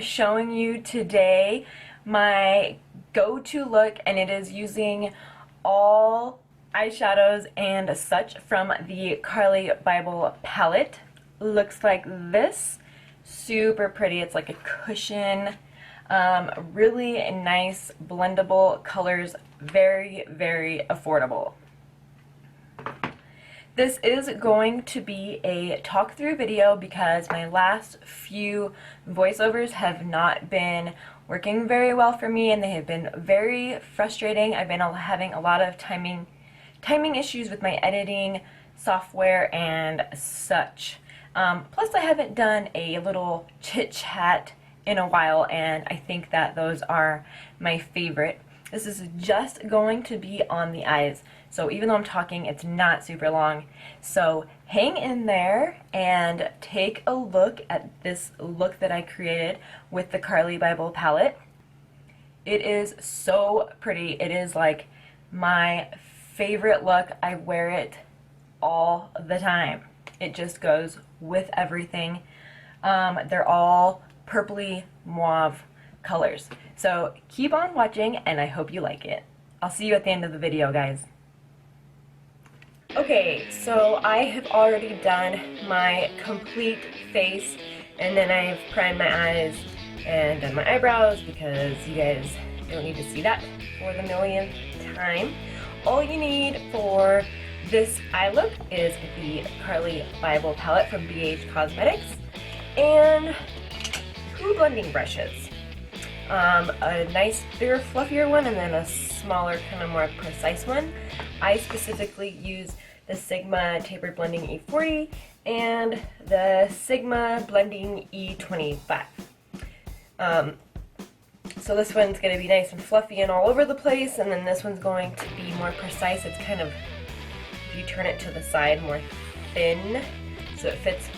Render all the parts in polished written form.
showing you today my go-to look, and it is using all eyeshadows and such from the Carli Bybel palette. Looks like this. Super pretty. It's like a cushion. Really nice blendable colors. Very, very affordable. This is going to be a talk-through video because my last few voiceovers have not been working very well for me, and they have been very frustrating. I've been having a lot of timing issues with my editing software and such. Plus I haven't done a little chit-chat in a while, and I think that those are my favorite. This is just going to be on the eyes, so even though I'm talking, it's not super long. So hang in there and take a look at this look that I created with the Carli Bybel palette. It is so pretty. It is like my favorite look. I wear it all the time. It just goes with everything. They're all purpley mauve colors. So keep on watching, and I hope you like it. I'll see you at the end of the video, guys. Okay, so I have already done my complete face, and then I've primed my eyes and done my eyebrows because you guys don't need to see that for the millionth time. All you need for this eye look is the Carli Bybel palette from BH Cosmetics and two blending brushes. A nice bigger fluffier one and then a smaller kind of more precise one. I specifically use the Sigma Tapered Blending E40 and the Sigma Blending E25. So this one's going to be nice and fluffy and all over the place, and then this one's going to be more precise. It's kind of, if you turn it to the side, more thin, so it fits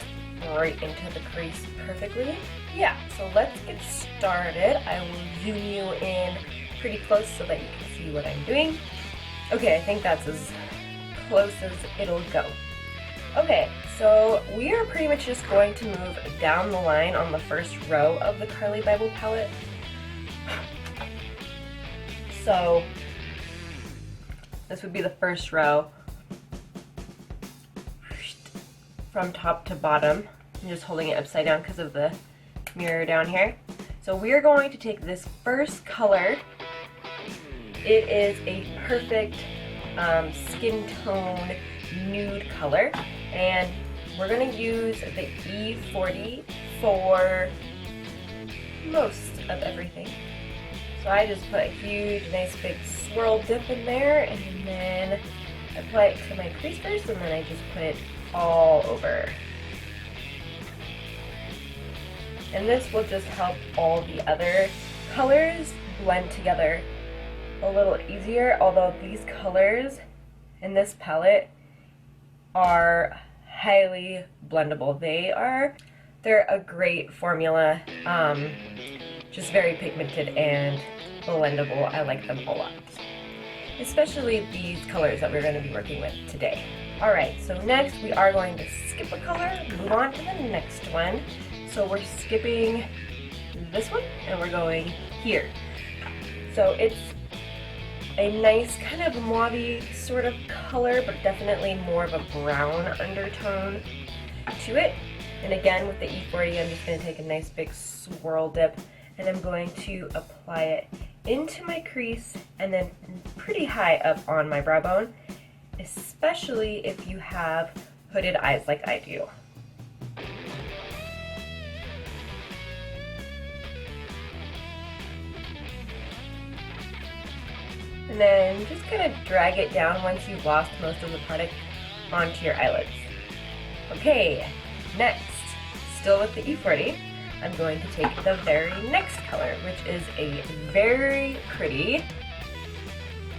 right into the crease perfectly. Yeah, so let's get started. I will zoom you in pretty close so that you can see what I'm doing. Okay, I think that's as close as it'll go. Okay, so we are pretty much just going to move down the line on the first row of the Carli Bybel palette. So this would be the first row from top to bottom. I'm just holding it upside down because of the mirror down here. So we're going to take this first color. It is a perfect skin tone nude color, and we're going to use the E40 for most of everything. So I just put a huge nice big swirl dip in there, and then apply it to my crease first, and then I just put it all over. And this will just help all the other colors blend together a little easier, although these colors in this palette are highly blendable. They're a great formula, just very pigmented and blendable. I like them a lot, especially these colors that we're going to be working with today. Alright, so next we are going to skip a color, move on to the next one. So we're skipping this one and we're going here. So it's a nice kind of mauve sort of color, but definitely more of a brown undertone to it. And again, with the E40, I'm just going to take a nice big swirl dip, and I'm going to apply it into my crease and then pretty high up on my brow bone, especially if you have hooded eyes like I do. And then just kind of drag it down once you've lost most of the product onto your eyelids. Okay, next, still with the E40, I'm going to take the very next color, which is a very pretty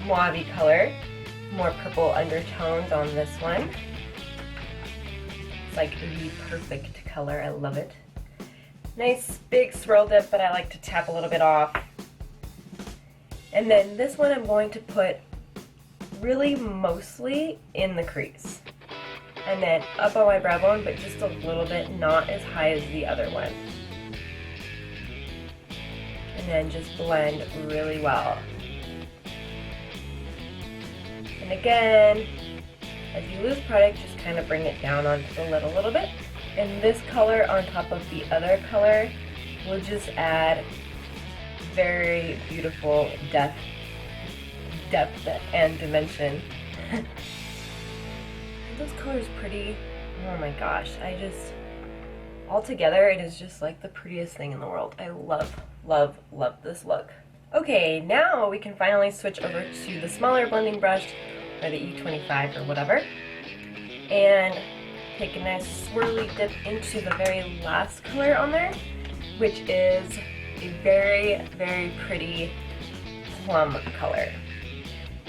mauve color. More purple undertones on this one. It's like the perfect color, I love it. Nice big swirl dip, but I like to tap a little bit off. And then this one I'm going to put really mostly in the crease. And then up on my brow bone, but just a little bit, not as high as the other one. and then just blend really well. And again, as you lose product, just kind of bring it down onto the lid a little bit. And this color on top of the other color will just add very beautiful depth and dimension. Those colors pretty. Oh my gosh, altogether it is just like the prettiest thing in the world. I love, love, love this look. Okay, now we can finally switch over to the smaller blending brush, or the E25 or whatever, and take a nice swirly dip into the very last color on there, which is a very, very pretty plum color.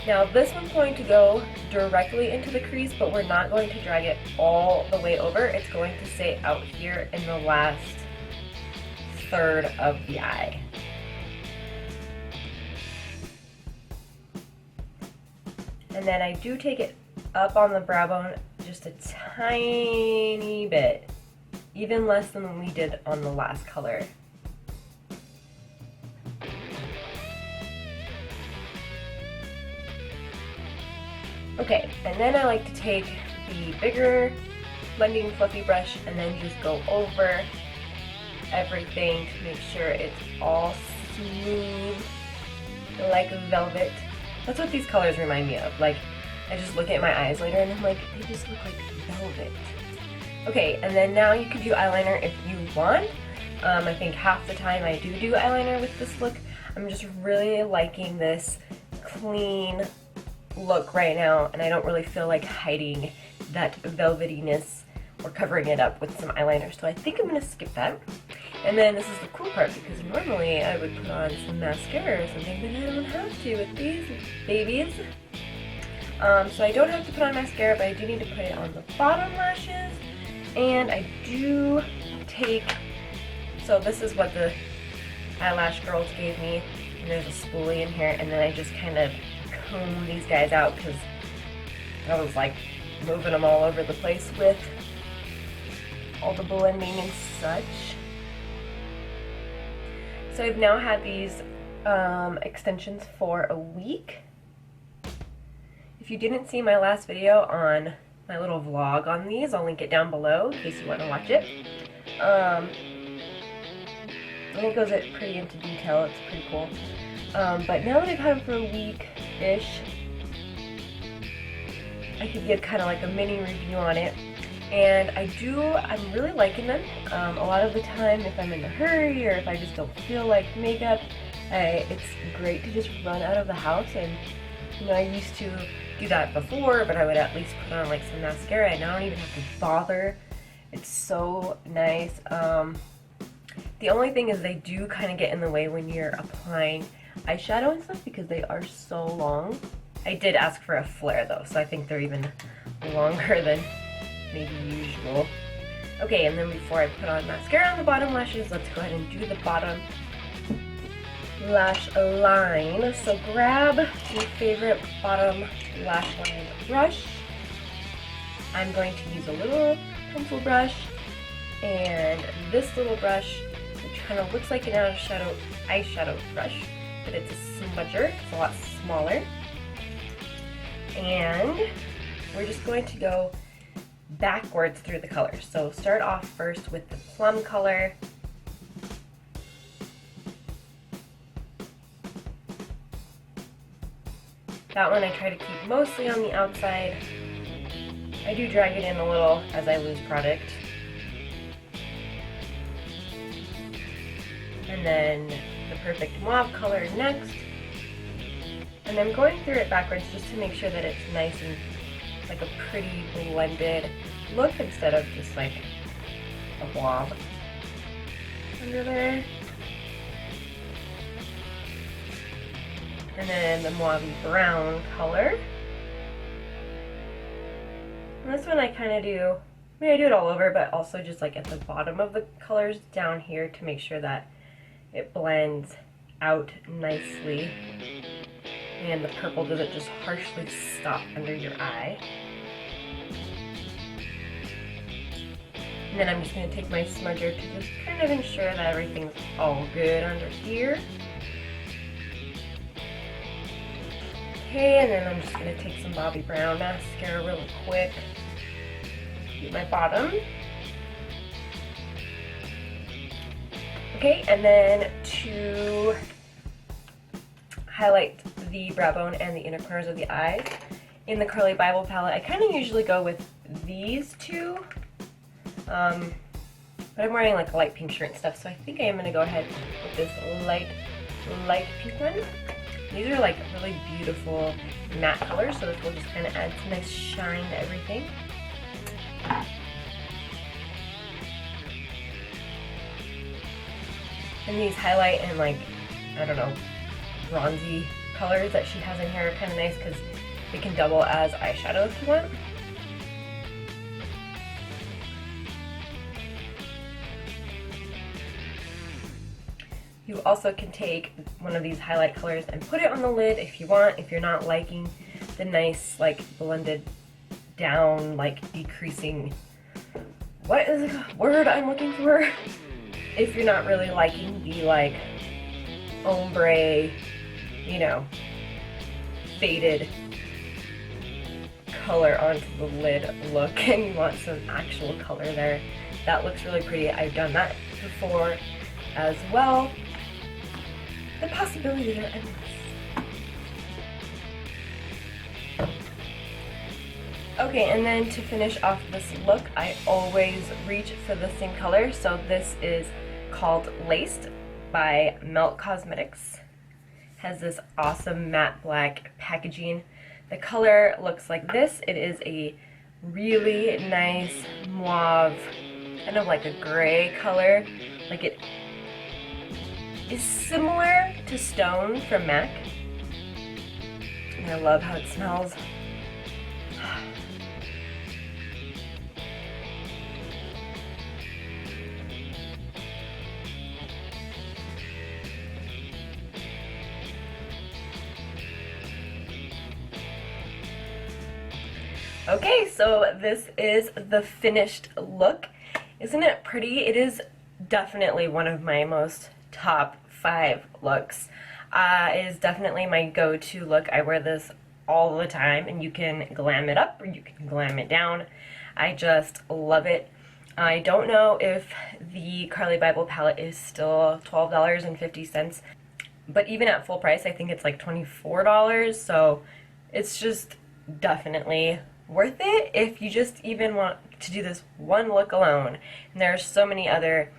Now this one's going to go directly into the crease, but we're not going to drag it all the way over. It's going to stay out here in the last third of the eye. And then I do take it up on the brow bone just a tiny bit, even less than we did on the last color. Okay, and then I like to take the bigger blending fluffy brush and then just go over everything to make sure it's all smooth like velvet. That's what these colors remind me of. Like, I just look at my eyes later and I'm like, they just look like velvet. Okay, and then now you can do eyeliner if you want. I think half the time I do eyeliner with this look. I'm just really liking this clean look right now, and I don't really feel like hiding that velvetiness or covering it up with some eyeliner, so I think I'm going to skip that. And then this is the cool part, because normally I would put on some mascara or something, but I don't have to with these babies. So I don't have to put on mascara, but I do need to put it on the bottom lashes. And I do take, so this is what the eyelash girls gave me, and there's a spoolie in here, and then I just kind of comb these guys out because I was like moving them all over the place with all the blending and such. So I've now had these extensions for a week. If you didn't see my last video on my little vlog on these, I'll link it down below in case you want to watch it. And it goes pretty into detail, it's pretty cool. But now that I've had them for a week-ish, I could give kind of like a mini review on it. And I'm really liking them. A lot of the time, if I'm in a hurry or if I just don't feel like makeup, it's great to just run out of the house. And you know, I used to do that before, but I would at least put on like some mascara, and I don't even have to bother. It's so nice. The only thing is they do kind of get in the way when you're applying eyeshadow and stuff because they are so long. I did ask for a flare though, so I think they're even longer than maybe usual. Okay, and then before I put on mascara on the bottom lashes, let's go ahead and do the bottom lash line. So grab your favorite bottom lash line brush. I'm going to use a little pencil brush and this little brush, which kind of looks like an eyeshadow brush, but it's a smudger. It's a lot smaller. And we're just going to go backwards through the colors. So start off first with the plum color. That one I try to keep mostly on the outside. I do drag it in a little as I lose product. And then the perfect mauve color next. And I'm going through it backwards just to make sure that it's nice and like a pretty blended look instead of just like a blob under there. And then the Bobbi Brown color. And this one I kind of do, I do it all over, but also just like at the bottom of the colors down here to make sure that it blends out nicely. And the purple doesn't just harshly stop under your eye. And then I'm just going to take my smudger to just kind of ensure that everything's all good under here. Okay, and then I'm just going to take some Bobbi Brown mascara real quick. Do my bottom. Okay, and then to highlight the brow bone and the inner corners of the eyes, in the Carli Bybel palette, I kind of usually go with these two. But I'm wearing like a light pink shirt and stuff, so I think I am going to go ahead with this light pink one. These are like really beautiful matte colors, so this will just kind of add some nice shine to everything. And these highlight and like, I don't know, bronzy colors that she has in here are kind of nice because they can double as eyeshadow if you want. You also can take one of these highlight colors and put it on the lid if you want, if you're not liking the nice, like, blended down, like, decreasing, what is the word I'm looking for? If you're not really liking the, like, ombre, you know, faded color onto the lid look and you want some actual color there, that looks really pretty. I've done that before as well. The possibilities are endless. Okay, and then to finish off this look, I always reach for the same color. So this is called Laced by Melt Cosmetics. Has this awesome matte black packaging. The color looks like this. It is a really nice mauve, kind of like a gray color. Like it is similar to Stone from MAC. And I love how it smells. Okay, so this is the finished look. Isn't it pretty? It is definitely one of my most top 5 looks. It is definitely my go-to look. I wear this all the time, and you can glam it up or you can glam it down. I just love it. I don't know if the Carli Bybel palette is still $12.50, but even at full price, I think it's like $24, so it's just definitely worth it if you just even want to do this one look alone. And there are so many other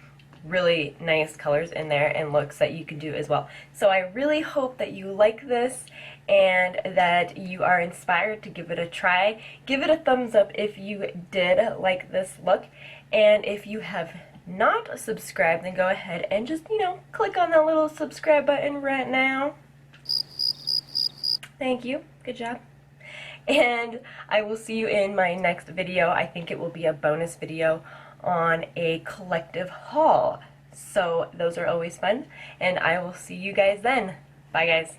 really nice colors in there and looks that you can do as well. So I really hope that you like this and that you are inspired to give it a try. Give it a thumbs up if you did like this look, and if you have not subscribed, then go ahead and just, you know, click on that little subscribe button right now. Thank you. Good job. And I will see you in my next video. I think it will be a bonus video on a collective haul. So those are always fun, and I will see you guys then. Bye guys.